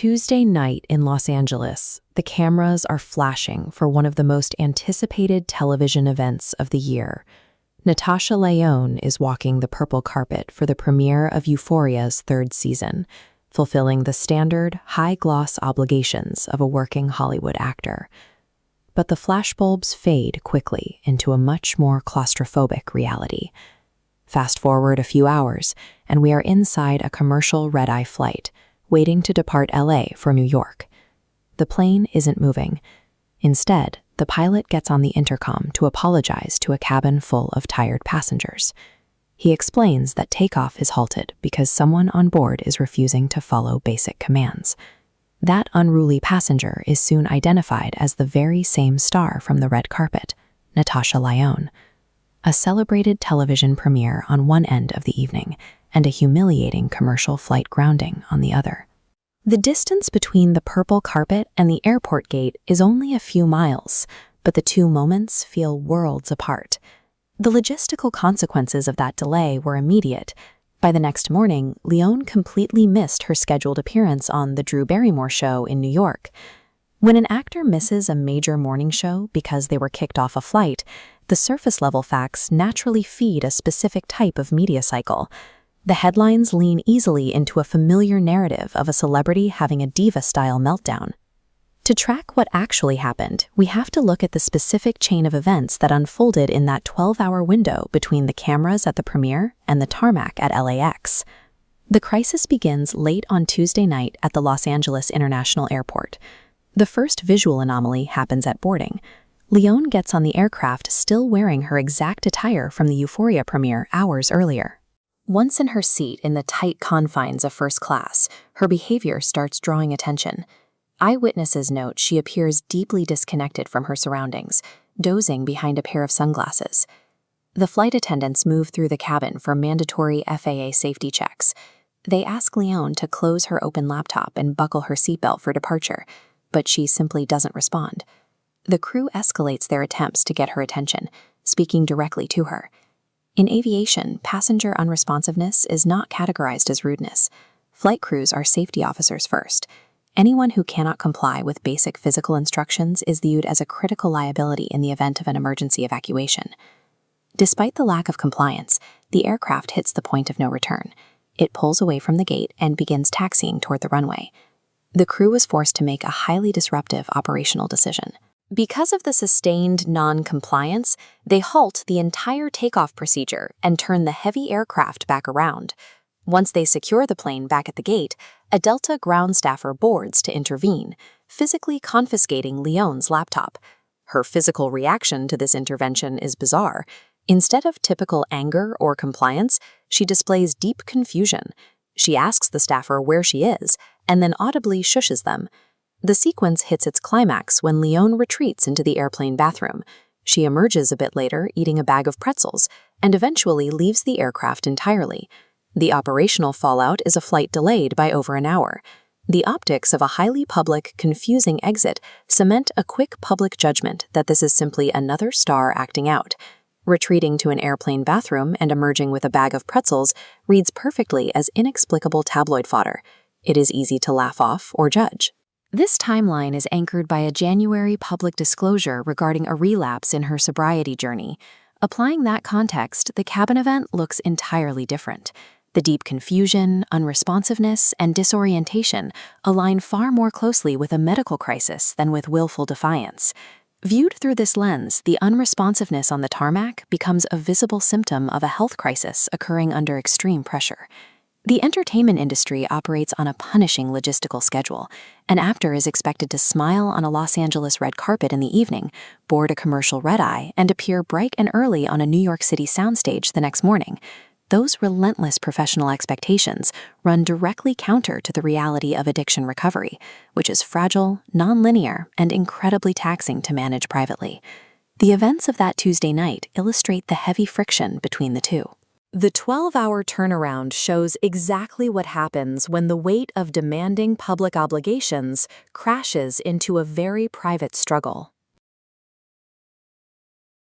Tuesday night in Los Angeles, the cameras are flashing for one of the most anticipated television events of the year. Natasha Lyonne is walking the purple carpet for the premiere of Euphoria's third season, fulfilling the standard, high-gloss obligations of a working Hollywood actor. But the flashbulbs fade quickly into a much more claustrophobic reality. Fast forward a few hours, and we are inside a commercial red-eye flight, waiting to depart LA for New York. The plane isn't moving. Instead, the pilot gets on the intercom to apologize to a cabin full of tired passengers. He explains that takeoff is halted because someone on board is refusing to follow basic commands. That unruly passenger is soon identified as the very same star from the red carpet, Natasha Lyonne. A celebrated television premiere on one end of the evening, and a humiliating commercial flight grounding on the other. The distance between the purple carpet and the airport gate is only a few miles, but the two moments feel worlds apart. The logistical consequences of that delay were immediate. By the next morning, Lyonne completely missed her scheduled appearance on The Drew Barrymore Show in New York. When an actor misses a major morning show because they were kicked off a flight, the surface-level facts naturally feed a specific type of media cycle. The headlines lean easily into a familiar narrative of a celebrity having a diva-style meltdown. To track what actually happened, we have to look at the specific chain of events that unfolded in that 12-hour window between the cameras at the premiere and the tarmac at LAX. The crisis begins late on Tuesday night at the Los Angeles International Airport. The first visual anomaly happens at boarding. Lyonne gets on the aircraft still wearing her exact attire from the Euphoria premiere hours earlier. Once in her seat in the tight confines of first class, her behavior starts drawing attention. Eyewitnesses note she appears deeply disconnected from her surroundings, dozing behind a pair of sunglasses. The flight attendants move through the cabin for mandatory FAA safety checks. They ask Lyonne to close her open laptop and buckle her seatbelt for departure, but she simply doesn't respond. The crew escalates their attempts to get her attention, speaking directly to her. In aviation, passenger unresponsiveness is not categorized as rudeness. Flight crews are safety officers first. Anyone who cannot comply with basic physical instructions is viewed as a critical liability in the event of an emergency evacuation. Despite the lack of compliance, the aircraft hits the point of no return. It pulls away from the gate and begins taxiing toward the runway. The crew was forced to make a highly disruptive operational decision. Because of the sustained non-compliance, they halt the entire takeoff procedure and turn the heavy aircraft back around. Once they secure the plane back at the gate, a Delta ground staffer boards to intervene, physically confiscating Lyonne's laptop. Her physical reaction to this intervention is bizarre. Instead of typical anger or compliance, she displays deep confusion. She asks the staffer where she is, and then audibly shushes them. The sequence hits its climax when Lyonne retreats into the airplane bathroom. She emerges a bit later eating a bag of pretzels, and eventually leaves the aircraft entirely. The operational fallout is a flight delayed by over an hour. The optics of a highly public, confusing exit cement a quick public judgment that this is simply another star acting out. Retreating to an airplane bathroom and emerging with a bag of pretzels reads perfectly as inexplicable tabloid fodder. It is easy to laugh off or judge. This timeline is anchored by a January public disclosure regarding a relapse in her sobriety journey. Applying that context, the cabin event looks entirely different. The deep confusion, unresponsiveness, and disorientation align far more closely with a medical crisis than with willful defiance. Viewed through this lens, the unresponsiveness on the tarmac becomes a visible symptom of a health crisis occurring under extreme pressure. The entertainment industry operates on a punishing logistical schedule. An actor is expected to smile on a Los Angeles red carpet in the evening, board a commercial red-eye, and appear bright and early on a New York City soundstage the next morning. Those relentless professional expectations run directly counter to the reality of addiction recovery, which is fragile, non-linear, and incredibly taxing to manage privately. The events of that Tuesday night illustrate the heavy friction between the two. The 12-hour turnaround shows exactly what happens when the weight of demanding public obligations crashes into a very private struggle.